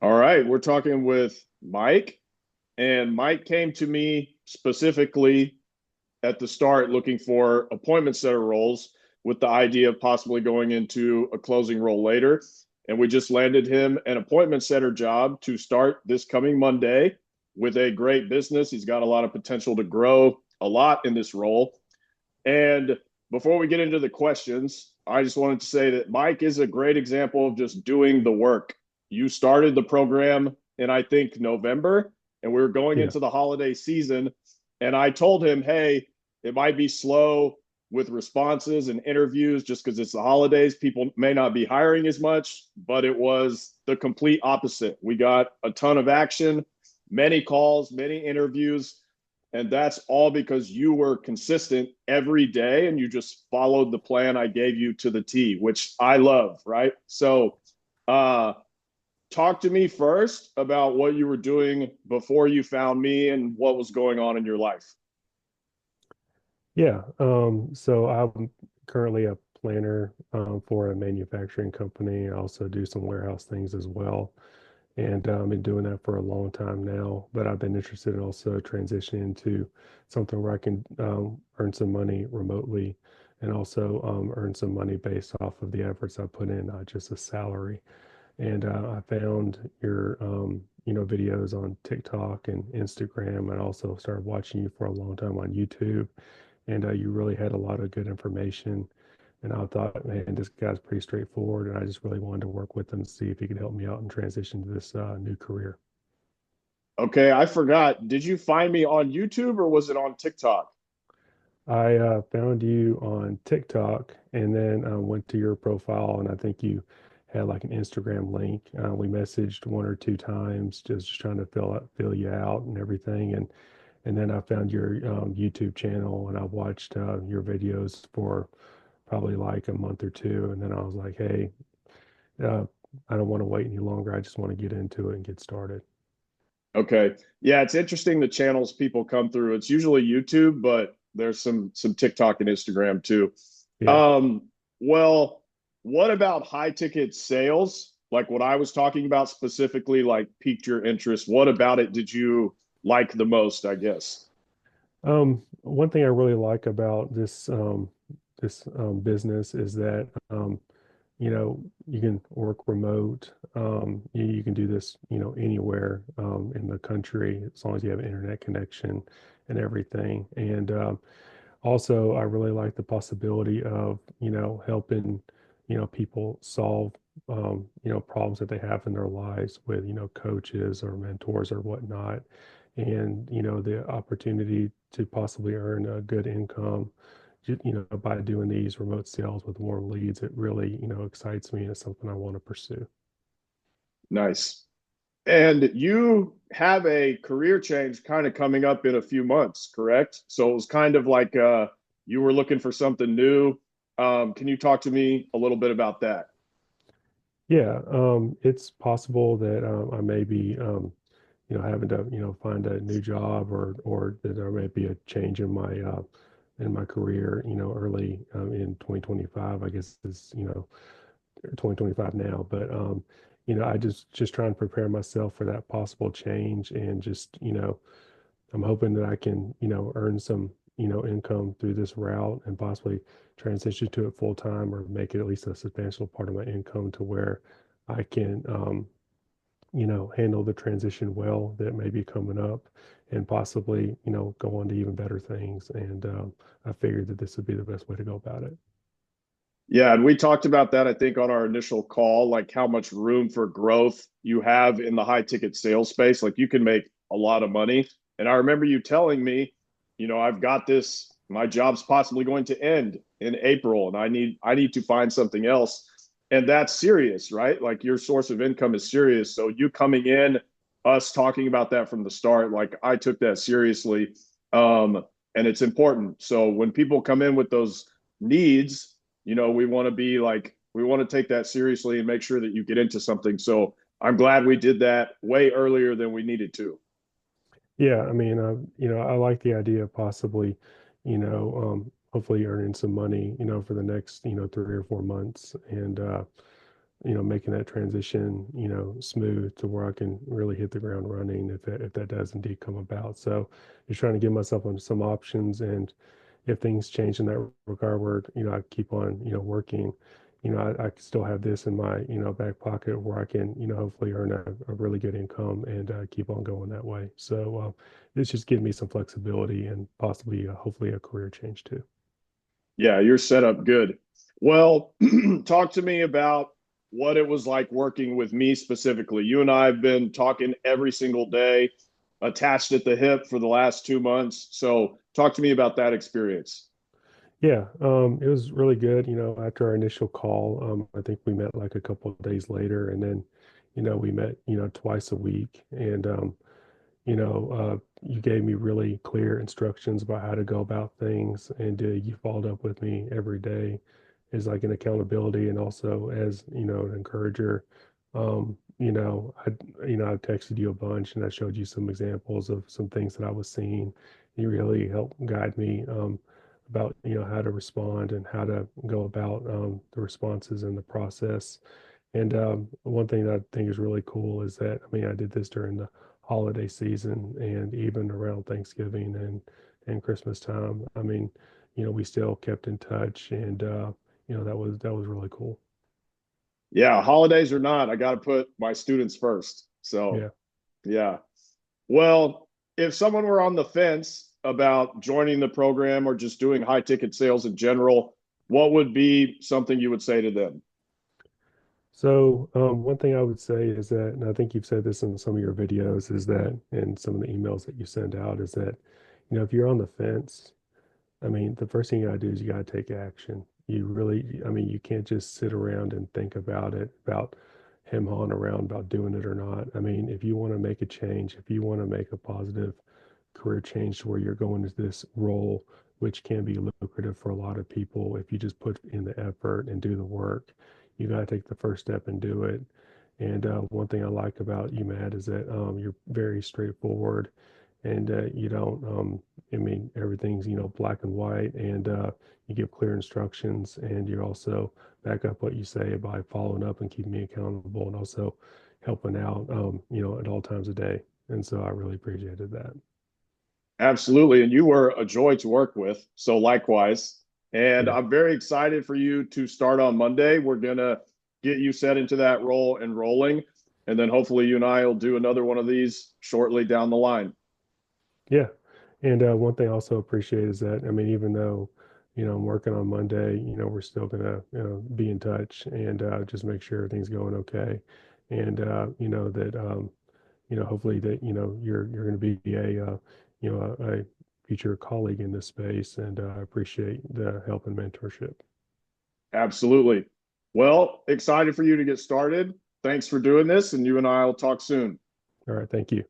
All right, we're talking with Mike, and Mike came to me specifically at the start looking for appointment setter roles with the idea of possibly going into a closing role later. And we just landed him an appointment setter job to start this coming Monday with a great business. He's got a lot of potential to grow a lot in this role. And before we get into the questions, I just wanted to say that Mike is a great example of just doing the work. You started the program in, I think, November, and we were going Yeah. into the holiday season. And I told him, hey, it might be slow with responses and interviews just because it's the holidays. People may not be hiring as much, but it was the complete opposite. We got a ton of action, many calls, many interviews, and that's all because you were consistent every day and you just followed the plan I gave you to the T, which I love, right? So, talk to me first about what you were doing before you found me and what was going on in your life. Yeah. So I'm currently a planner for a manufacturing company. I also do some warehouse things as well. And I've been doing that for a long time now. But I've been interested in also transitioning into something where I can earn some money remotely and also earn some money based off of the efforts I put in, not just a salary. And I found your videos on TikTok and Instagram. I also started watching you for a long time on YouTube, and you really had a lot of good information. And I thought, man, this guy's pretty straightforward, and I just really wanted to work with him to see if he could help me out and transition to this new career. Okay, I forgot. Did you find me on YouTube or was it on TikTok? I found you on TikTok and then went to your profile, and I think you had like an Instagram link. We messaged one or two times, just trying to fill you out and everything, and then I found your YouTube channel, and I watched your videos for probably like a month or two, and then I was like, hey, uh, I don't want to wait any longer. I just want to get into it and get started. Okay. Yeah, it's interesting the channels people come through. It's usually YouTube, but there's some TikTok and Instagram too. Yeah. Um, well, what about high ticket sales? Like what I was talking about specifically, like piqued your interest. What about it did you like the most, I guess? One thing I really like about this business is that you can work remote. You can do this, anywhere in the country as long as you have an internet connection and everything. And also, I really like the possibility of, helping, people solve, problems that they have in their lives with, coaches or mentors or whatnot. And, the opportunity to possibly earn a good income, by doing these remote sales with warm leads, it really, excites me and it's something I want to pursue. Nice. And you have a career change kind of coming up in a few months, correct? So it was kind of like you were looking for something new. Can you talk to me a little bit about that? Yeah, it's possible that I may be, having to, find a new job, or that there may be a change in my career, early in 2025. I guess it's 2025 now, but I just try and prepare myself for that possible change, and just I'm hoping that I can, earn some, income through this route and possibly transition to it full time, or make it at least a substantial part of my income to where I can, handle the transition well that may be coming up, and possibly, go on to even better things. And I figured that this would be the best way to go about it. Yeah, and we talked about that, I think, on our initial call, like how much room for growth you have in the high ticket sales space. Like you can make a lot of money. And I remember you telling me, I've got this, my job's possibly going to end in April and I need to find something else. And that's serious, right? Like your source of income is serious. So you coming in, us talking about that from the start, like I took that seriously. And it's important. So when people come in with those needs, we want to be like, we want to take that seriously and make sure that you get into something. So I'm glad we did that way earlier than we needed to. Yeah, I mean, I like the idea of possibly, hopefully earning some money, for the next, 3 or 4 months. And making that transition, smooth to where I can really hit the ground running if that does indeed come about. So just trying to give myself on some options, and if things change in that regard where, I keep on, working, I still have this in my, back pocket where I can, hopefully earn a really good income and keep on going that way. So it's just giving me some flexibility and possibly, hopefully a career change too. Yeah, you're set up good. Well, talk to me about what it was like working with me specifically. You and I have been talking every single day, attached at the hip for the last 2 months. So, talk to me about that experience. Yeah, it was really good. After our initial call, I think we met like a couple of days later, and then, we met, twice a week, and you gave me really clear instructions about how to go about things, and you followed up with me every day as like an accountability and also as, an encourager. I texted you a bunch and I showed you some examples of some things that I was seeing. You really helped guide me about, how to respond and how to go about the responses and the process. And one thing that I think is really cool is that, I mean, I did this during the holiday season and even around Thanksgiving and Christmas time. I mean, we still kept in touch, and that was really cool. Yeah, holidays or not, I got to put my students first. So, Yeah. yeah. Well, if someone were on the fence about joining the program or just doing high ticket sales in general, what would be something you would say to them? So one thing I would say is that, and I think you've said this in some of your videos, is that, and some of the emails that you send out, is that, if you're on the fence, I mean, the first thing you gotta do is you gotta take action. You really, I mean, you can't just sit around and think about it, about him hawing around about doing it or not. I mean, if you want to make a change, if you want to make a positive career change to where you're going to this role, which can be lucrative for a lot of people, if you just put in the effort and do the work, you got to take the first step and do it. And one thing I like about you, Matt, is that you're very straightforward, and you don't, I mean, everything's, black and white, and you give clear instructions, and you also back up what you say by following up and keeping me accountable, and also helping out, at all times of day. And so I really appreciated that. Absolutely. And you were a joy to work with. So, likewise. And Yeah. I'm very excited for you to start on Monday. We're going to get you set into that role and rolling. And then hopefully you and I will do another one of these shortly down the line. Yeah. And one thing I also appreciate is that, I mean, even though, I'm working on Monday, we're still gonna, be in touch and just make sure everything's going okay. And that hopefully that, you're gonna be a future colleague in this space, and I appreciate the help and mentorship. Absolutely. Well, excited for you to get started. Thanks for doing this. And you and I will talk soon. All right, thank you.